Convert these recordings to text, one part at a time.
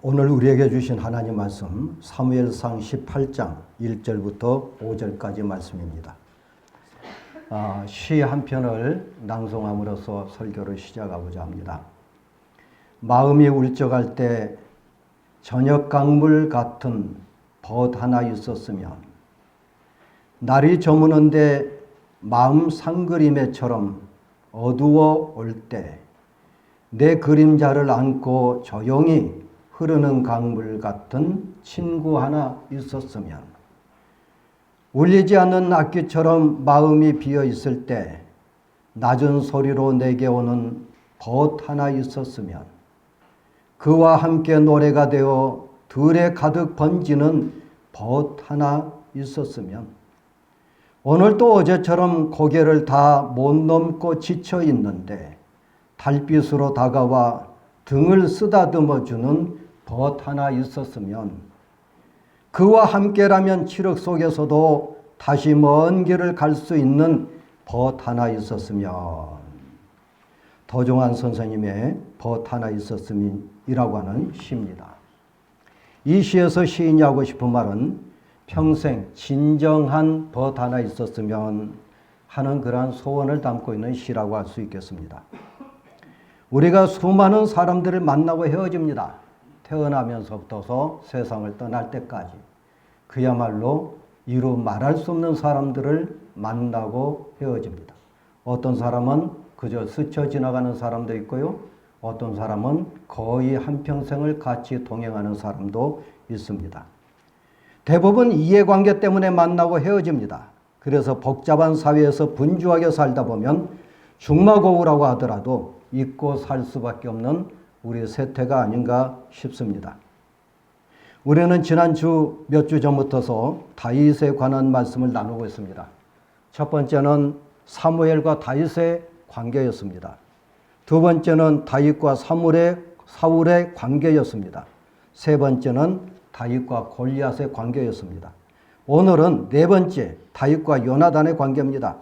오늘 우리에게 주신 하나님 말씀 사무엘상 18장 1절부터 5절까지 말씀입니다. 시 한 편을 낭송함으로써 설교를 시작하고자 합니다. 마음이 울적할 때 저녁 강물 같은 벗 하나 있었으면, 날이 저무는데 마음 상그림에처럼 어두워 올 때 내 그림자를 안고 조용히 흐르는 강물 같은 친구 하나 있었으면, 울리지 않는 악기처럼 마음이 비어 있을 때 낮은 소리로 내게 오는 벗 하나 있었으면, 그와 함께 노래가 되어 들에 가득 번지는 벗 하나 있었으면, 오늘도 어제처럼 고개를 다 못 넘고 지쳐 있는데 달빛으로 다가와 등을 쓰다듬어주는 벗 하나 있었으면, 그와 함께라면 칠흑 속에서도 다시 먼 길을 갈 수 있는 벗 하나 있었으면. 도종환 선생님의 벗 하나 있었음이라고 하는 시입니다. 이 시에서 시인이 하고 싶은 말은 평생 진정한 벗 하나 있었으면 하는 그러한 소원을 담고 있는 시라고 할 수 있겠습니다. 우리가 수많은 사람들을 만나고 헤어집니다. 태어나면서부터 세상을 떠날 때까지 그야말로 이루 말할 수 없는 사람들을 만나고 헤어집니다. 어떤 사람은 그저 스쳐 지나가는 사람도 있고요, 어떤 사람은 거의 한평생을 같이 동행하는 사람도 있습니다. 대부분 이해관계 때문에 만나고 헤어집니다. 그래서 복잡한 사회에서 분주하게 살다 보면 중마고우라고 하더라도 잊고 살 수밖에 없는 우리 세태가 아닌가 싶습니다. 우리는 지난주 몇 주 전부터 다윗에 관한 말씀을 나누고 있습니다. 첫 번째는 사무엘과 다윗의 관계였습니다. 두 번째는 다윗과 사울의 관계였습니다. 세 번째는 다윗과 골리앗의 관계였습니다. 오늘은 네 번째, 다윗과 요나단의 관계입니다.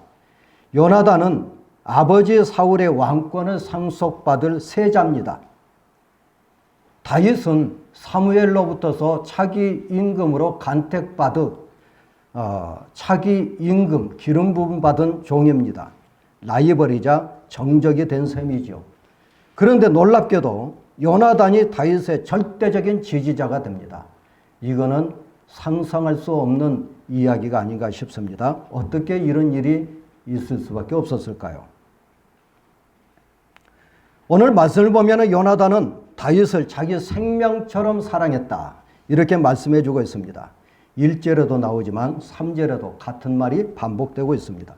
요나단은 아버지 사울의 왕권을 상속받을 세자입니다. 다윗은 사무엘로부터서 차기 임금으로 간택받은 차기 임금 기름 부음 받은 종입니다. 라이벌이자 정적이 된 셈이죠. 그런데 놀랍게도 요나단이 다윗의 절대적인 지지자가 됩니다. 이거는 상상할 수 없는 이야기가 아닌가 싶습니다. 어떻게 이런 일이 있을 수밖에 없었을까요? 오늘 말씀을 보면 요나단은 다윗을 자기 생명처럼 사랑했다, 이렇게 말씀해 주고 있습니다. 1절에도 나오지만 3절에도 같은 말이 반복되고 있습니다.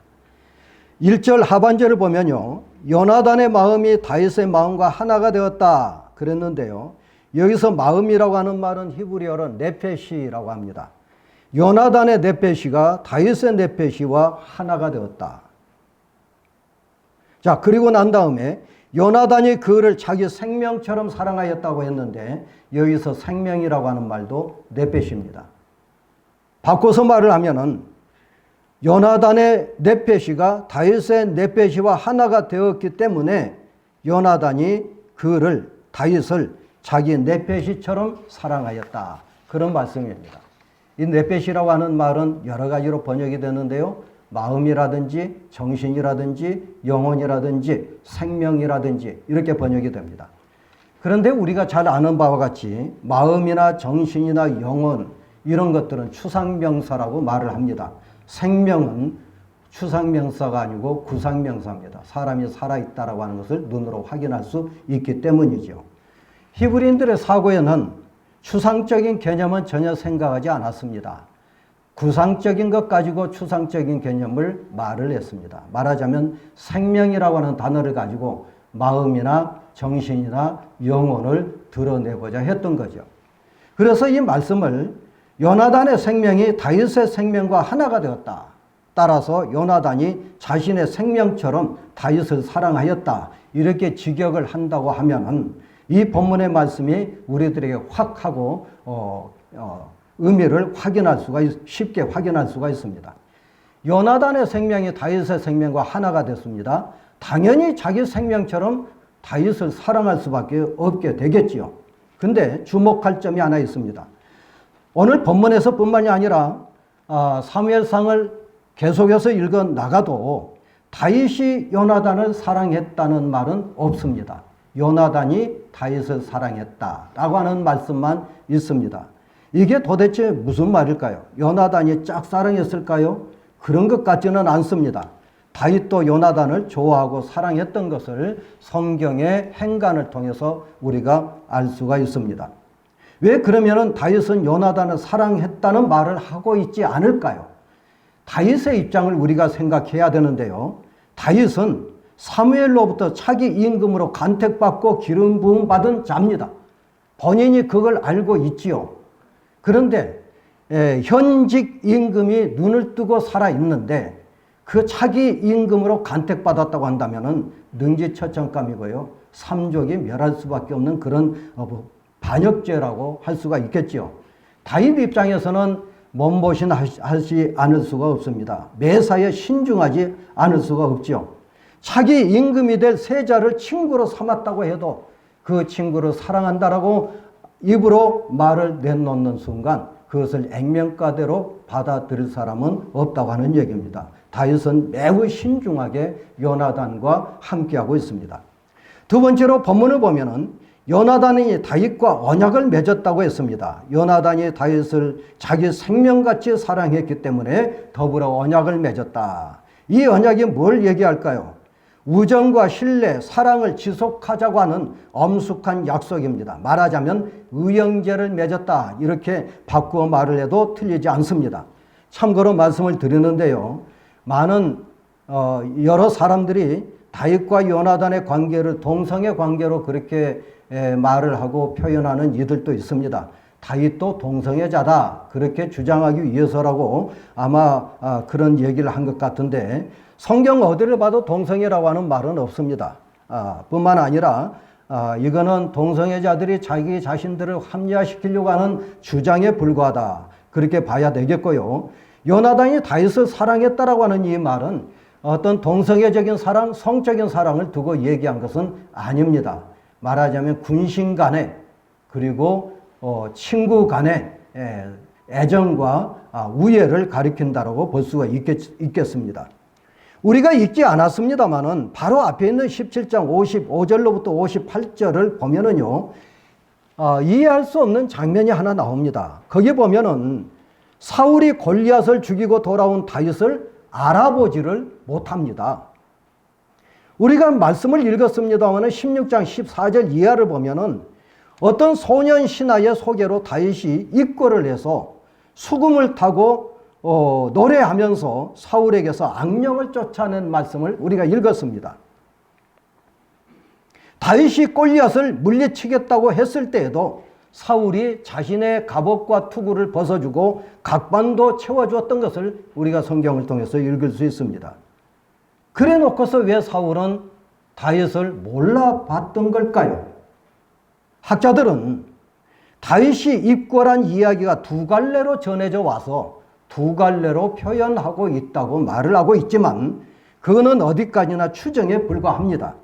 1절 하반절을 보면요, 요나단의 마음이 다윗의 마음과 하나가 되었다 그랬는데요, 여기서 마음이라고 하는 말은 히브리어로 네페시라고 합니다. 요나단의 네페시가 다윗의 네페시와 하나가 되었다. 자, 그리고 난 다음에 요나단이 그를 자기 생명처럼 사랑하였다고 했는데 여기서 생명이라고 하는 말도 네페시입니다. 바꿔서 말을 하면은 요나단의 네페시가 다윗의 네페시와 하나가 되었기 때문에 요나단이 다윗을 자기 네페시처럼 사랑하였다, 그런 말씀입니다. 이 네페시라고 하는 말은 여러 가지로 번역이 되는데요, 마음이라든지 정신이라든지 영혼이라든지 생명이라든지 이렇게 번역이 됩니다. 그런데 우리가 잘 아는 바와 같이 마음이나 정신이나 영혼 이런 것들은 추상명사라고 말을 합니다. 생명은 추상명사가 아니고 구상명사입니다. 사람이 살아있다라고 하는 것을 눈으로 확인할 수 있기 때문이죠. 히브리인들의 사고에는 추상적인 개념은 전혀 생각하지 않았습니다. 구상적인 것 가지고 추상적인 개념을 말을 했습니다. 말하자면 생명이라고 하는 단어를 가지고 마음이나 정신이나 영혼을 드러내고자 했던 거죠. 그래서 이 말씀을 요나단의 생명이 다윗의 생명과 하나가 되었다, 따라서 요나단이 자신의 생명처럼 다윗을 사랑하였다, 이렇게 직역을 한다고 하면은 이 본문의 말씀이 우리들에게 확 하고 의미를 쉽게 확인할 수가 있습니다. 요나단의 생명이 다윗의 생명과 하나가 됐습니다. 당연히 자기 생명처럼 다윗을 사랑할 수밖에 없게 되겠지요. 근데 주목할 점이 하나 있습니다. 오늘 본문에서 뿐만이 아니라 사무엘상을 계속해서 읽어 나가도 다윗이 요나단을 사랑했다는 말은 없습니다. 요나단이 다윗을 사랑했다라고 하는 말씀만 있습니다. 이게 도대체 무슨 말일까요? 요나단이 짝사랑했을까요? 그런 것 같지는 않습니다. 다윗도 요나단을 좋아하고 사랑했던 것을 성경의 행간을 통해서 우리가 알 수가 있습니다. 왜 그러면은 다윗은 요나단을 사랑했다는 말을 하고 있지 않을까요? 다윗의 입장을 우리가 생각해야 되는데요. 다윗은 사무엘로부터 차기 임금으로 간택받고 기름 부음 받은 자입니다. 본인이 그걸 알고 있지요. 그런데 현직 임금이 눈을 뜨고 살아있는데 그 차기 임금으로 간택받았다고 한다면 능지처참감이고요. 삼족이 멸할 수밖에 없는 그런 반역죄라고 할 수가 있겠죠. 다윗 입장에서는 몸보신하지 않을 수가 없습니다. 매사에 신중하지 않을 수가 없죠. 차기 임금이 될 세자를 친구로 삼았다고 해도 그 친구를 사랑한다라고 입으로 말을 내놓는 순간 그것을 액면가대로 받아들일 사람은 없다고 하는 얘기입니다. 다윗은 매우 신중하게 요나단과 함께하고 있습니다. 두 번째로 본문을 보면은 요나단이 다윗과 언약을 맺었다고 했습니다. 요나단이 다윗을 자기 생명같이 사랑했기 때문에 더불어 언약을 맺었다. 이 언약이 뭘 얘기할까요? 우정과 신뢰, 사랑을 지속하자고 하는 엄숙한 약속입니다. 말하자면 의형제를 맺었다. 이렇게 바꾸어 말을 해도 틀리지 않습니다. 참고로 말씀을 드리는데요. 많은 여러 사람들이 다윗과 요나단의 관계를 동성애 관계로 그렇게 말을 하고 표현하는 이들도 있습니다. 다윗도 동성애자다 그렇게 주장하기 위해서라고 아마 그런 얘기를 한 것 같은데 성경 어디를 봐도 동성애라고 하는 말은 없습니다. 뿐만 아니라 이거는 동성애자들이 자기 자신들을 합리화시키려고 하는 주장에 불과하다 그렇게 봐야 되겠고요. 요나단이 다윗을 사랑했다라고 하는 이 말은 어떤 동성애적인 사랑, 성적인 사랑을 두고 얘기한 것은 아닙니다. 말하자면 군신 간에 그리고 친구 간의 애정과 우애를 가리킨다라고 볼 수가 있겠습니다. 우리가 읽지 않았습니다만은 바로 앞에 있는 17장 55절로부터 58절을 보면은요, 이해할 수 없는 장면이 하나 나옵니다. 거기 보면은 사울이 골리앗을 죽이고 돌아온 다윗을 알아보지를 못합니다. 우리가 말씀을 읽었습니다만은 16장 14절 이하를 보면은 어떤 소년 신하의 소개로 다윗이 입고를 해서 수금을 타고 노래하면서 사울에게서 악령을 쫓아낸 말씀을 우리가 읽었습니다. 다윗이 골리앗을 물리치겠다고 했을 때에도 사울이 자신의 갑옷과 투구를 벗어주고 각반도 채워주었던 것을 우리가 성경을 통해서 읽을 수 있습니다. 그래 놓고서 왜 사울은 다윗을 몰라봤던 걸까요? 학자들은 다윗이 입고한 이야기가 두 갈래로 전해져 와서 두 갈래로 표현하고 있다고 말을 하고 있지만 그거는 어디까지나 추정에 불과합니다.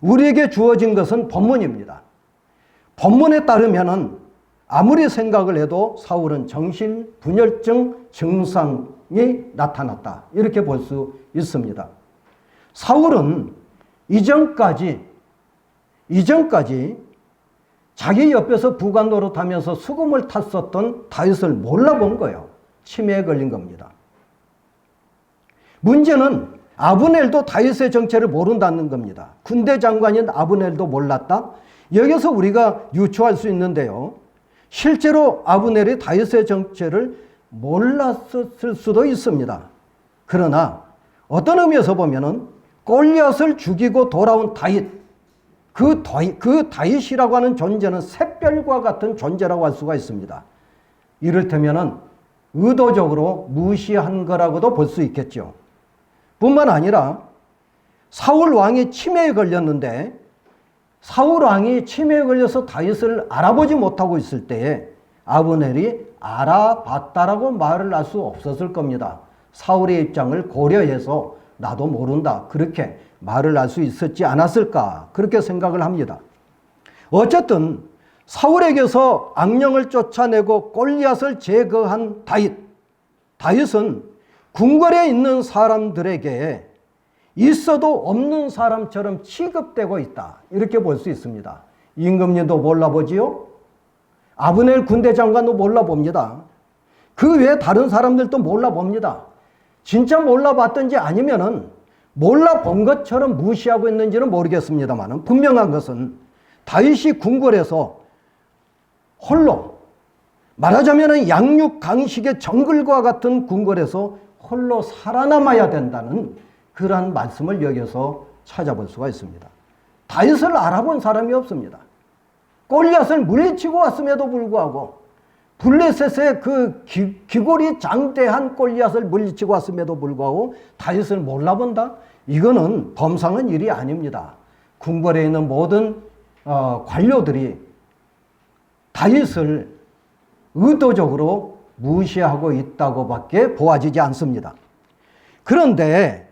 우리에게 주어진 것은 본문입니다. 본문에 따르면은 아무리 생각을 해도 사울은 정신분열증 증상이 나타났다. 이렇게 볼 수 있습니다. 사울은 이전까지 자기 옆에서 부관 노릇하면서 수금을 탔었던 다윗을 몰라본 거예요. 치매에 걸린 겁니다. 문제는 아브넬도 다윗의 정체를 모른다는 겁니다. 군대 장관인 아브넬도 몰랐다? 여기서 우리가 유추할 수 있는데요. 실제로 아브넬이 다윗의 정체를 몰랐을 수도 있습니다. 그러나 어떤 의미에서 보면은 골리앗을 죽이고 돌아온 다윗, 그 다윗이라고 하는 존재는 샛별과 같은 존재라고 할 수가 있습니다. 이를테면은 의도적으로 무시한 거라고도 볼 수 있겠죠. 뿐만 아니라 사울 왕이 치매에 걸렸는데 사울 왕이 치매에 걸려서 다윗을 알아보지 못하고 있을 때에 아브넬이 알아봤다라고 말을 할 수 없었을 겁니다. 사울의 입장을 고려해서 나도 모른다 그렇게 말을 할 수 있었지 않았을까 그렇게 생각을 합니다. 어쨌든 사울에게서 악령을 쫓아내고 골리앗을 제거한 다윗. 다윗은 궁궐에 있는 사람들에게 있어도 없는 사람처럼 취급되고 있다. 이렇게 볼 수 있습니다. 임금님도 몰라보지요? 아브넬 군대 장관도 몰라봅니다. 그 외에 다른 사람들도 몰라봅니다. 진짜 몰라봤든지 아니면은 몰라본 것처럼 무시하고 있는지는 모르겠습니다만 분명한 것은 다윗이 궁궐에서 홀로, 말하자면 양육 강식의 정글과 같은 궁궐에서 홀로 살아남아야 된다는 그러한 말씀을 여기서 찾아볼 수가 있습니다. 다윗을 알아본 사람이 없습니다. 골리앗을 물리치고 왔음에도 불구하고, 블레셋의 그 기골이 장대한 골리앗을 물리치고 왔음에도 불구하고 다윗을 몰라본다? 이거는 범상한 일이 아닙니다. 궁궐에 있는 모든 관료들이 다윗을 의도적으로 무시하고 있다고밖에 보아지지 않습니다. 그런데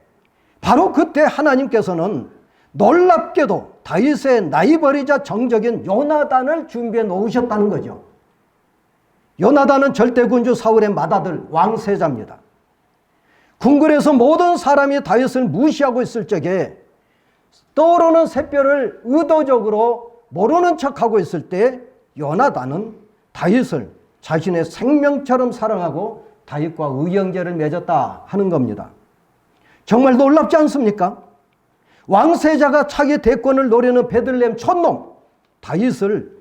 바로 그때 하나님께서는 놀랍게도 다윗의 나이버리자 정적인 요나단을 준비해 놓으셨다는 거죠. 요나단은 절대군주 사울의 맏아들 왕세자입니다. 궁궐에서 모든 사람이 다윗을 무시하고 있을 적에 떠오르는 샛별을 의도적으로 모르는 척하고 있을 때 요나단은 다윗을 자신의 생명처럼 사랑하고 다윗과 의형제를 맺었다 하는 겁니다. 정말 놀랍지 않습니까? 왕세자가 차기 대권을 노리는 베들레헴 촌놈 다윗을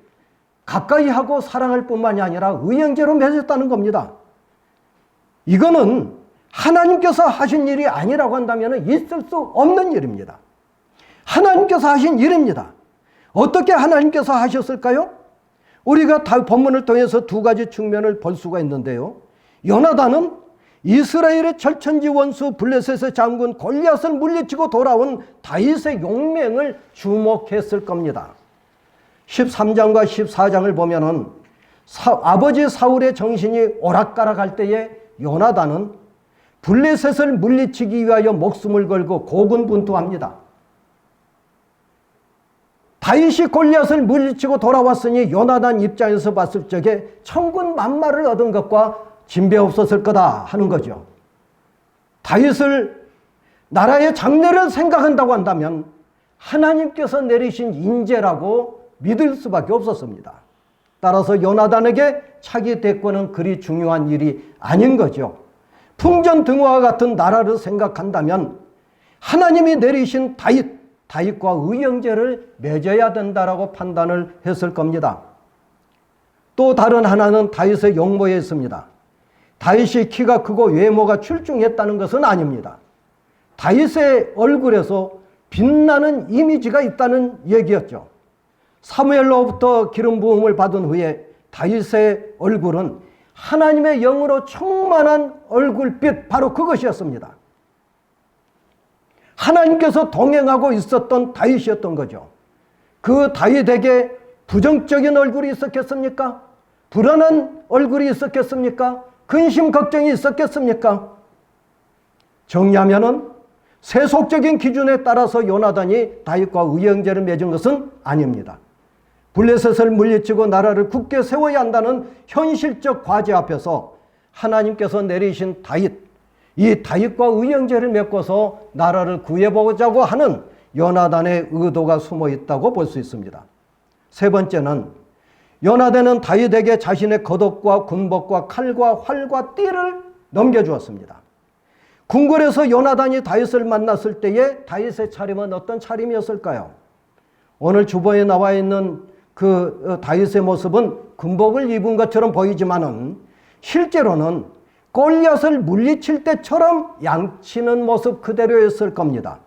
가까이 하고 사랑할 뿐만이 아니라 의형제로 맺었다는 겁니다. 이거는 하나님께서 하신 일이 아니라고 한다면 있을 수 없는 일입니다. 하나님께서 하신 일입니다. 어떻게 하나님께서 하셨을까요? 우리가 본문을 통해서 두 가지 측면을 볼 수가 있는데요. 요나단은 이스라엘의 철천지 원수 블레셋의 장군 골리앗을 물리치고 돌아온 다윗의 용맹을 주목했을 겁니다. 13장과 14장을 보면은 아버지 사울의 정신이 오락가락할 때에 요나단은 블레셋을 물리치기 위하여 목숨을 걸고 고군분투합니다. 다윗이 골리앗을 물리치고 돌아왔으니 요나단 입장에서 봤을 적에 천군만마를 얻은 것과 진배 없었을 거다 하는 거죠. 다윗을 나라의 장래를 생각한다고 한다면 하나님께서 내리신 인재라고 믿을 수밖에 없었습니다. 따라서 요나단에게 차기 대권은 그리 중요한 일이 아닌 거죠. 풍전등화와 같은 나라를 생각한다면 하나님이 내리신 다윗과 의형제를 맺어야 된다라고 판단을 했을 겁니다. 또 다른 하나는 다윗의 용모에 있습니다. 다윗이 키가 크고 외모가 출중했다는 것은 아닙니다. 다윗의 얼굴에서 빛나는 이미지가 있다는 얘기였죠. 사무엘로부터 기름 부음을 받은 후에 다윗의 얼굴은 하나님의 영으로 충만한 얼굴빛, 바로 그것이었습니다. 하나님께서 동행하고 있었던 다윗이었던 거죠. 그 다윗에게 부정적인 얼굴이 있었겠습니까? 불안한 얼굴이 있었겠습니까? 근심 걱정이 있었겠습니까? 정리하면은 세속적인 기준에 따라서 요나단이 다윗과 의형제를 맺은 것은 아닙니다. 블레셋을 물리치고 나라를 굳게 세워야 한다는 현실적 과제 앞에서 하나님께서 내리신 이 다윗과 의형제를 맺고서 나라를 구해보자고 하는 요나단의 의도가 숨어 있다고 볼 수 있습니다. 세 번째는 요나단은 다윗에게 자신의 겉옷과 군복과 칼과 활과 띠를 넘겨주었습니다. 궁궐에서 요나단이 다윗을 만났을 때에 다윗의 차림은 어떤 차림이었을까요? 오늘 주보에 나와 있는 그 다윗의 모습은 군복을 입은 것처럼 보이지만은 실제로는 골리앗을 물리칠 때처럼 양치는 모습 그대로였을 겁니다.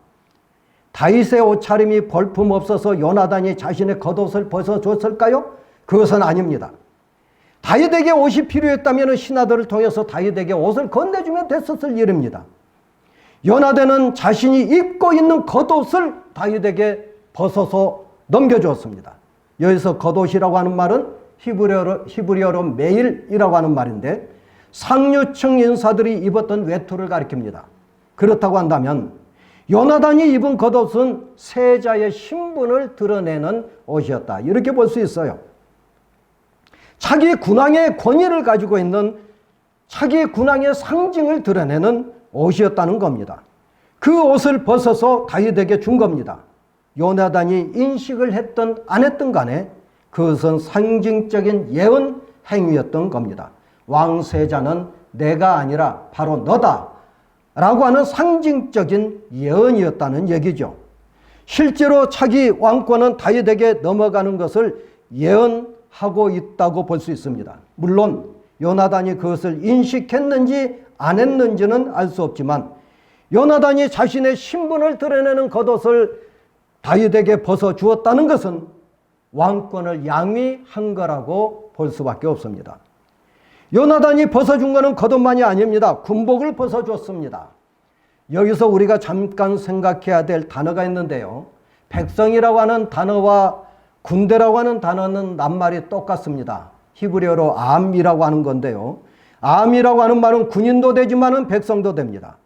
다윗의 옷차림이 볼품없어서 요나단이 자신의 겉옷을 벗어줬을까요? 그것은 아닙니다. 다윗에게 옷이 필요했다면 신하들을 통해서 다윗에게 옷을 건네주면 됐었을 일입니다. 요나단은 자신이 입고 있는 겉옷을 다윗에게 벗어서 넘겨주었습니다. 여기서 겉옷이라고 하는 말은 히브리어로 메일이라고 하는 말인데 상류층 인사들이 입었던 외투를 가리킵니다. 그렇다고 한다면 요나단이 입은 겉옷은 세자의 신분을 드러내는 옷이었다, 이렇게 볼 수 있어요. 자기 군왕의 권위를 가지고 있는 자기 군왕의 상징을 드러내는 옷이었다는 겁니다. 그 옷을 벗어서 다윗에게 준 겁니다. 요나단이 인식을 했든 안 했든 간에 그것은 상징적인 예언 행위였던 겁니다. 왕세자는 내가 아니라 바로 너다 라고 하는 상징적인 예언이었다는 얘기죠. 실제로 자기 왕권은 다윗에게 넘어가는 것을 예언하고 있다고 볼 수 있습니다. 물론 요나단이 그것을 인식했는지 안 했는지는 알 수 없지만 요나단이 자신의 신분을 드러내는 겉옷을 다윗에게 벗어주었다는 것은 왕권을 양위한 거라고 볼 수밖에 없습니다. 요나단이 벗어준 것은 겉옷만이 아닙니다. 군복을 벗어줬습니다. 여기서 우리가 잠깐 생각해야 될 단어가 있는데요. 백성이라고 하는 단어와 군대라고 하는 단어는 낱말이 똑같습니다. 히브리어로 암이라고 하는 건데요. 암이라고 하는 말은 군인도 되지만은 백성도 됩니다.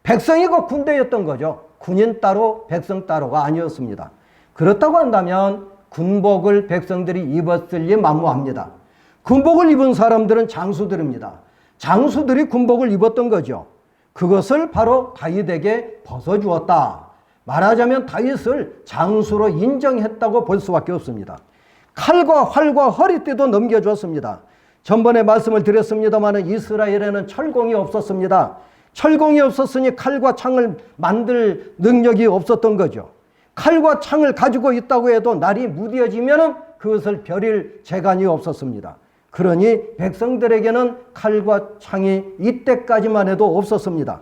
백성이고 군대였던 거죠. 군인 따로 백성 따로가 아니었습니다. 그렇다고 한다면 군복을 백성들이 입었을 리 만무합니다. 군복을 입은 사람들은 장수들입니다. 장수들이 군복을 입었던 거죠. 그것을 바로 다윗에게 벗어주었다. 말하자면 다윗을 장수로 인정했다고 볼 수밖에 없습니다. 칼과 활과 허리띠도 넘겨주었습니다. 전번에 말씀을 드렸습니다만 이스라엘에는 철공이 없었습니다. 철공이 없었으니 칼과 창을 만들 능력이 없었던 거죠. 칼과 창을 가지고 있다고 해도 날이 무뎌지면 그것을 벼릴 재간이 없었습니다. 그러니 백성들에게는 칼과 창이 이때까지만 해도 없었습니다.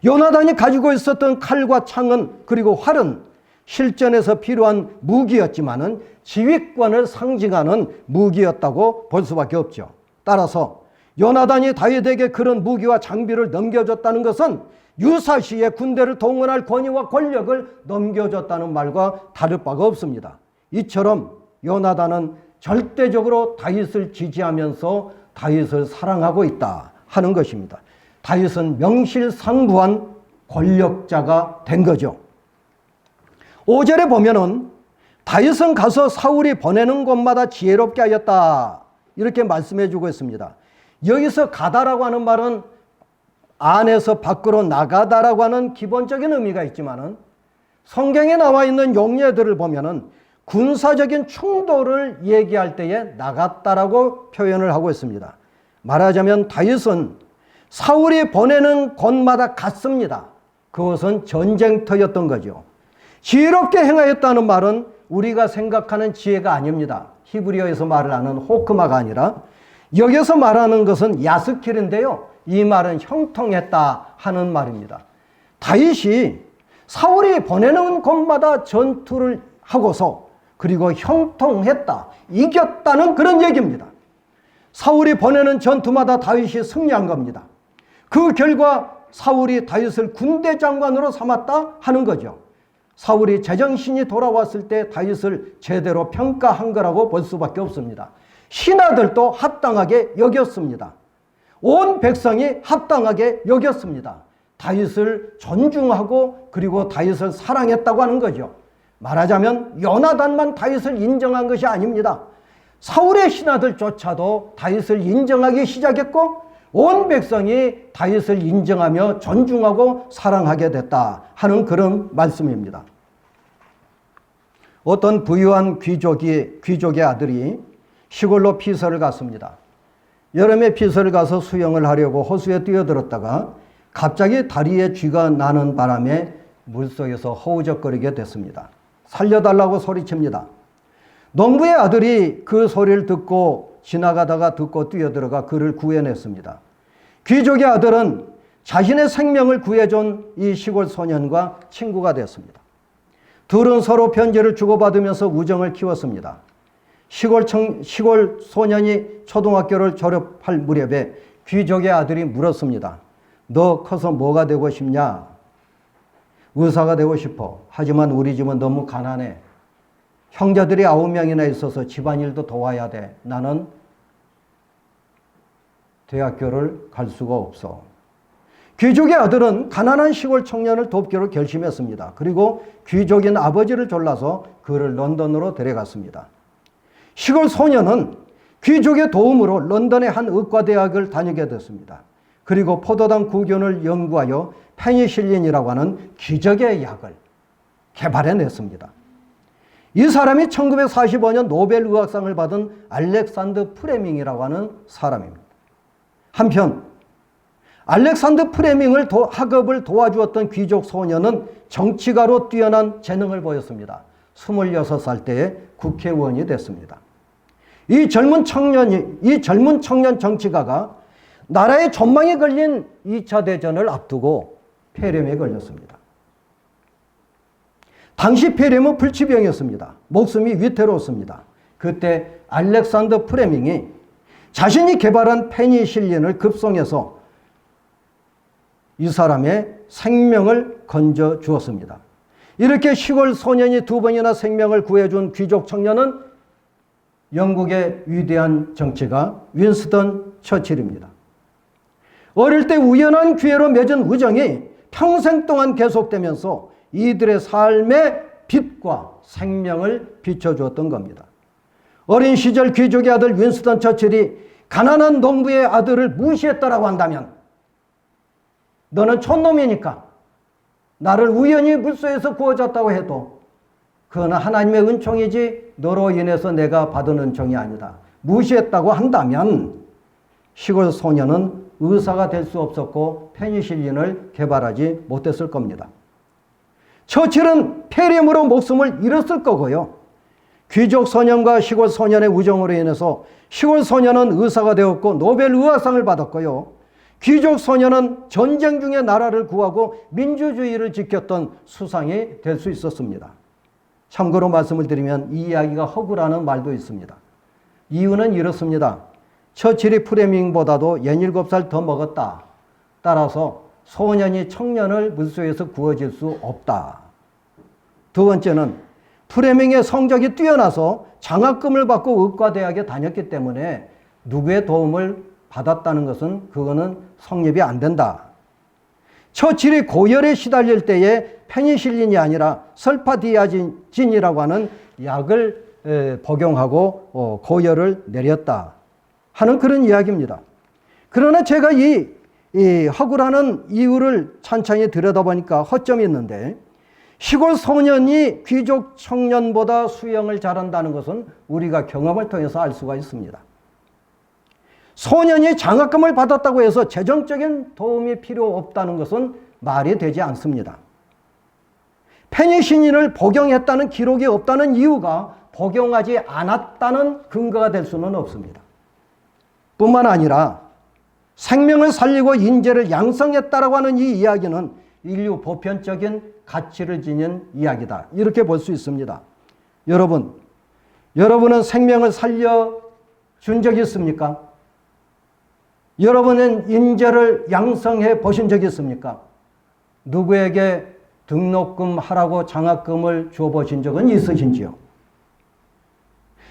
요나단이 가지고 있었던 칼과 창은 그리고 활은 실전에서 필요한 무기였지만은 지휘권을 상징하는 무기였다고 볼 수밖에 없죠. 따라서 요나단이 다윗에게 그런 무기와 장비를 넘겨줬다는 것은 유사시에 군대를 동원할 권위와 권력을 넘겨줬다는 말과 다를 바가 없습니다. 이처럼 요나단은 절대적으로 다윗을 지지하면서 다윗을 사랑하고 있다 하는 것입니다. 다윗은 명실상부한 권력자가 된 거죠. 5절에 보면은 다윗은 가서 사울이 보내는 곳마다 지혜롭게 하였다 이렇게 말씀해 주고 있습니다. 여기서 가다라고 하는 말은 안에서 밖으로 나가다라고 하는 기본적인 의미가 있지만은 성경에 나와 있는 용례들을 보면은 군사적인 충돌을 얘기할 때에 나갔다라고 표현을 하고 있습니다. 말하자면 다윗은 사울이 보내는 곳마다 갔습니다. 그것은 전쟁터였던 거죠. 지혜롭게 행하였다는 말은 우리가 생각하는 지혜가 아닙니다. 히브리어에서 말을 하는 호크마가 아니라 여기서 말하는 것은 야스킬인데요. 이 말은 형통했다 하는 말입니다. 다윗이 사울이 보내는 곳마다 전투를 하고서 그리고 형통했다, 이겼다는 그런 얘기입니다. 사울이 보내는 전투마다 다윗이 승리한 겁니다. 그 결과 사울이 다윗을 군대 장관으로 삼았다 하는 거죠. 사울이 제정신이 돌아왔을 때 다윗을 제대로 평가한 거라고 볼 수밖에 없습니다. 신하들도 합당하게 여겼습니다. 온 백성이 합당하게 여겼습니다. 다윗을 존중하고 그리고 다윗을 사랑했다고 하는 거죠. 말하자면 요나단만 다윗을 인정한 것이 아닙니다. 사울의 신하들조차도 다윗을 인정하기 시작했고 온 백성이 다윗을 인정하며 존중하고 사랑하게 됐다 하는 그런 말씀입니다. 어떤 부유한 귀족의 아들이 시골로 피서를 갔습니다. 여름에 피서를 가서 수영을 하려고 호수에 뛰어들었다가 갑자기 다리에 쥐가 나는 바람에 물속에서 허우적거리게 됐습니다. 살려달라고 소리칩니다. 농부의 아들이 그 소리를 듣고 지나가다가 듣고 뛰어들어가 그를 구해냈습니다. 귀족의 아들은 자신의 생명을 구해준 이 시골 소년과 친구가 됐습니다. 둘은 서로 편지를 주고받으면서 우정을 키웠습니다. 시골 소년이 초등학교를 졸업할 무렵에 귀족의 아들이 물었습니다. 너 커서 뭐가 되고 싶냐? 의사가 되고 싶어. 하지만 우리 집은 너무 가난해. 형제들이 9명이나 있어서 집안일도 도와야 돼. 나는 대학교를 갈 수가 없어. 귀족의 아들은 가난한 시골 청년을 돕기로 결심했습니다. 그리고 귀족인 아버지를 졸라서 그를 런던으로 데려갔습니다. 시골 소년은 귀족의 도움으로 런던의 한 의과대학을 다니게 됐습니다. 그리고 포도당 구균을 연구하여 페니실린이라고 하는 기적의 약을 개발해냈습니다. 이 사람이 1945년 노벨 의학상을 받은 알렉산더 프레밍이라고 하는 사람입니다. 한편 알렉산더 프레밍을 학업을 도와주었던 귀족 소년은 정치가로 뛰어난 재능을 보였습니다. 26살 때에 국회의원이 됐습니다. 이 젊은 청년 정치가가 나라의 전망에 걸린 2차 대전을 앞두고 폐렴에 걸렸습니다. 당시 폐렴은 불치병이었습니다. 목숨이 위태로웠습니다. 그때 알렉산더 프레밍이 자신이 개발한 페니실린을 급송해서 이 사람의 생명을 건져 주었습니다. 이렇게 시골 소년이 2번이나 생명을 구해준 귀족 청년은 영국의 위대한 정치가 윈스턴 처칠입니다. 어릴 때 우연한 기회로 맺은 우정이 평생 동안 계속되면서 이들의 삶의 빛과 생명을 비춰주었던 겁니다. 어린 시절 귀족의 아들 윈스턴 처칠이 가난한 농부의 아들을 무시했다라고 한다면 너는 촌놈이니까 나를 우연히 물소에서 구워줬다고 해도 그건 하나님의 은총이지 너로 인해서 내가 받은 은총이 아니다. 무시했다고 한다면 시골 소년은 의사가 될 수 없었고 페니실린을 개발하지 못했을 겁니다. 처칠은 폐렴으로 목숨을 잃었을 거고요. 귀족 소년과 시골 소년의 우정으로 인해서 시골 소년은 의사가 되었고 노벨 의학상을 받았고요. 귀족 소년은 전쟁 중에 나라를 구하고 민주주의를 지켰던 수상이 될 수 있었습니다. 참고로 말씀을 드리면 이 이야기가 허구라는 말도 있습니다. 이유는 이렇습니다. 처칠이 프레밍보다도 17살 더 먹었다. 따라서 소년이 청년을 물소에서 구워질 수 없다. 두 번째는 프레밍의 성적이 뛰어나서 장학금을 받고 의과대학에 다녔기 때문에 누구의 도움을 받았다는 것은 그거는 성립이 안 된다. 처칠이 고열에 시달릴 때에 페니실린이 아니라 설파디아진이라고 하는 약을 복용하고 고열을 내렸다 하는 그런 이야기입니다. 그러나 제가 이 허구라는 이유를 찬찬히 들여다보니까 허점이 있는데 시골 소년이 귀족 청년보다 수영을 잘한다는 것은 우리가 경험을 통해서 알 수가 있습니다. 소년이 장학금을 받았다고 해서 재정적인 도움이 필요 없다는 것은 말이 되지 않습니다. 페니실린을 복용했다는 기록이 없다는 이유가 복용하지 않았다는 근거가 될 수는 없습니다. 뿐만 아니라 생명을 살리고 인재를 양성했다라고 하는 이 이야기는 인류 보편적인 가치를 지닌 이야기다. 이렇게 볼 수 있습니다. 여러분은 생명을 살려준 적이 있습니까? 여러분은 인재를 양성해 보신 적이 있습니까? 누구에게 등록금 하라고 장학금을 줘 보신 적은 있으신지요?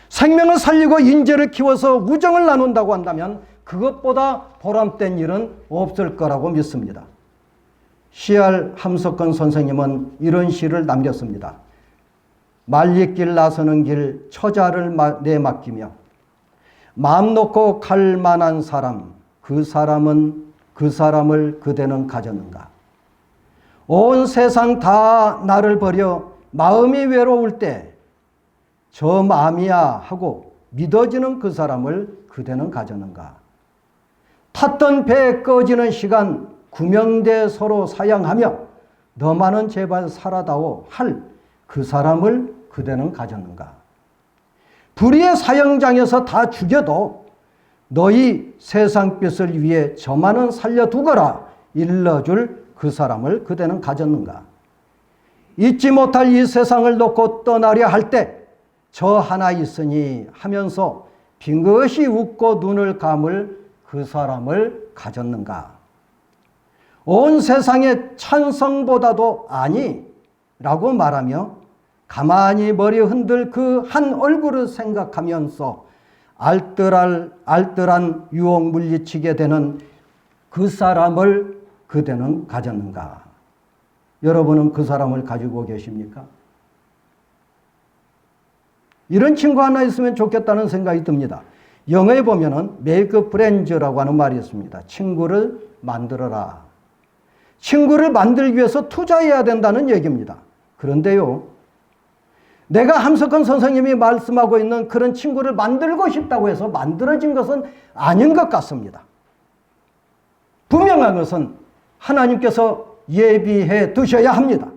생명을 살리고 인재를 키워서 우정을 나눈다고 한다면 그것보다 보람된 일은 없을 거라고 믿습니다. C.R. 함석헌 선생님은 이런 시를 남겼습니다. 말리길 나서는 길 처자를 내맡기며 마음 놓고 갈 만한 사람 그 사람을 그대는 가졌는가. 온 세상 다 나를 버려 마음이 외로울 때 저 마음이야 하고 믿어지는 그 사람을 그대는 가졌는가. 탔던 배 꺼지는 시간 구명대 서로 사양하며 너만은 제발 살아다오 할 그 사람을 그대는 가졌는가. 불의의 사형장에서 다 죽여도 너희 세상 빛을 위해 저만은 살려두거라 일러줄 그 사람을 그대는 가졌는가. 잊지 못할 이 세상을 놓고 떠나려 할 때 저 하나 있으니 하면서 빙긋이 웃고 눈을 감을 그 사람을 가졌는가. 온 세상의 찬성보다도 아니라고 말하며 가만히 머리 흔들 그 한 얼굴을 생각하면서 알뜰한 유혹 물리치게 되는 그 사람을 그대는 가졌는가. 여러분은 그 사람을 가지고 계십니까? 이런 친구 하나 있으면 좋겠다는 생각이 듭니다. 영어에 보면은 make friends라고 하는 말이 있습니다. 친구를 만들어라. 친구를 만들기 위해서 투자해야 된다는 얘기입니다. 그런데요, 내가 함석헌 선생님이 말씀하고 있는 그런 친구를 만들고 싶다고 해서 만들어진 것은 아닌 것 같습니다. 분명한 것은 하나님께서 예비해 두셔야 합니다.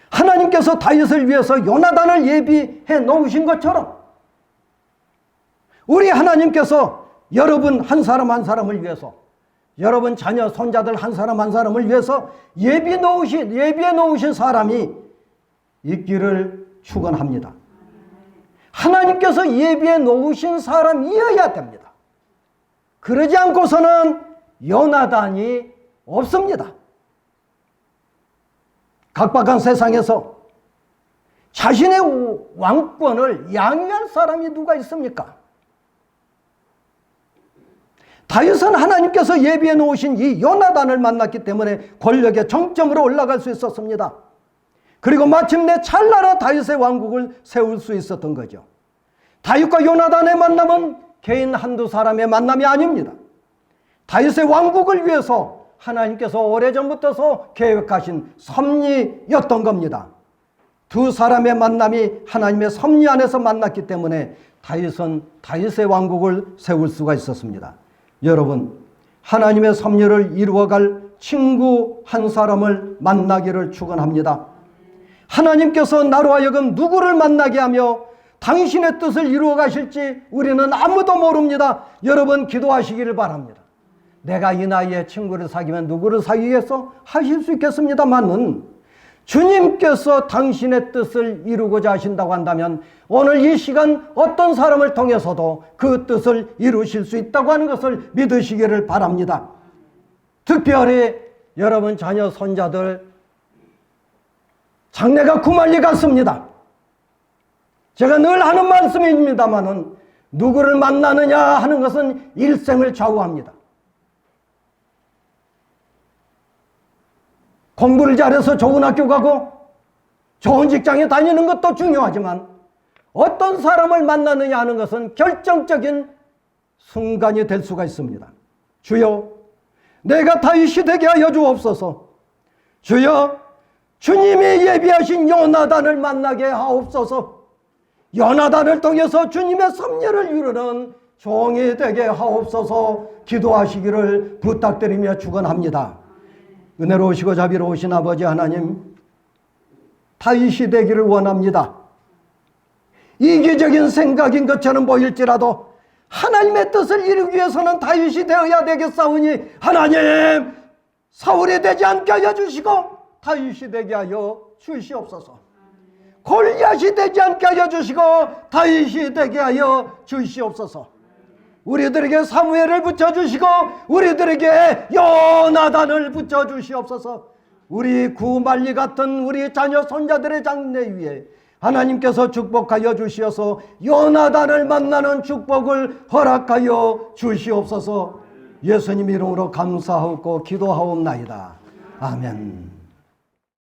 하나님께서 다윗을 위해서 요나단을 예비해 놓으신 것처럼 우리 하나님께서 여러분 한 사람 한 사람을 위해서, 여러분 자녀 손자들 한 사람 한 사람을 위해서 예비해 놓으신 사람이 있기를 축원합니다. 하나님께서 예비해 놓으신 사람이어야 됩니다. 그러지 않고서는 요나단이 없습니다. 각박한 세상에서 자신의 왕권을 양위할 사람이 누가 있습니까? 다윗은 하나님께서 예비해 놓으신 이 요나단을 만났기 때문에 권력의 정점으로 올라갈 수 있었습니다. 그리고 마침내 찰나로 다윗의 왕국을 세울 수 있었던 거죠. 다윗과 요나단의 만남은 개인 한두 사람의 만남이 아닙니다. 다윗의 왕국을 위해서 하나님께서 오래전부터 계획하신 섭리였던 겁니다. 두 사람의 만남이 하나님의 섭리 안에서 만났기 때문에 다윗은 다윗의 왕국을 세울 수가 있었습니다. 여러분, 하나님의 섭리를 이루어갈 친구 한 사람을 만나기를 축원합니다. 하나님께서 나로 하여금 누구를 만나게 하며 당신의 뜻을 이루어 가실지 우리는 아무도 모릅니다. 여러분 기도하시기를 바랍니다. 내가 이 나이에 친구를 사귀면 누구를 사귀겠어? 하실 수 있겠습니다만은 주님께서 당신의 뜻을 이루고자 하신다고 한다면 오늘 이 시간 어떤 사람을 통해서도 그 뜻을 이루실 수 있다고 하는 것을 믿으시기를 바랍니다. 특별히 여러분 자녀 손자들 장래가 구말리 같습니다. 제가 늘 하는 말씀입니다만은 누구를 만나느냐 하는 것은 일생을 좌우합니다. 공부를 잘해서 좋은 학교 가고 좋은 직장에 다니는 것도 중요하지만 어떤 사람을 만나느냐 하는 것은 결정적인 순간이 될 수가 있습니다. 주여, 내가 다윗이 되게 하여 주옵소서. 주여, 주님이 예비하신 요나단을 만나게 하옵소서. 요나단을 통해서 주님의 섭리를 이루는 종이 되게 하옵소서. 기도하시기를 부탁드리며 축원합니다. 은혜로우시고 자비로우신 아버지 하나님, 다윗이 되기를 원합니다. 이기적인 생각인 것처럼 보일지라도 하나님의 뜻을 이루기 위해서는 다윗이 되어야 되겠사오니 하나님, 사울이 되지 않게 하여 주시고 다윗이 되게 하여 주시옵소서. 골리앗이 되지 않게 하여 주시고 다윗이 되게 하여 주시옵소서. 우리들에게 사무엘을 붙여주시고 우리들에게 요나단을 붙여주시옵소서. 우리 구말리 같은 우리 자녀 손자들의 장래 위에 하나님께서 축복하여 주시어서 요나단을 만나는 축복을 허락하여 주시옵소서. 예수님 이름으로 감사하고 기도하옵나이다. 아멘.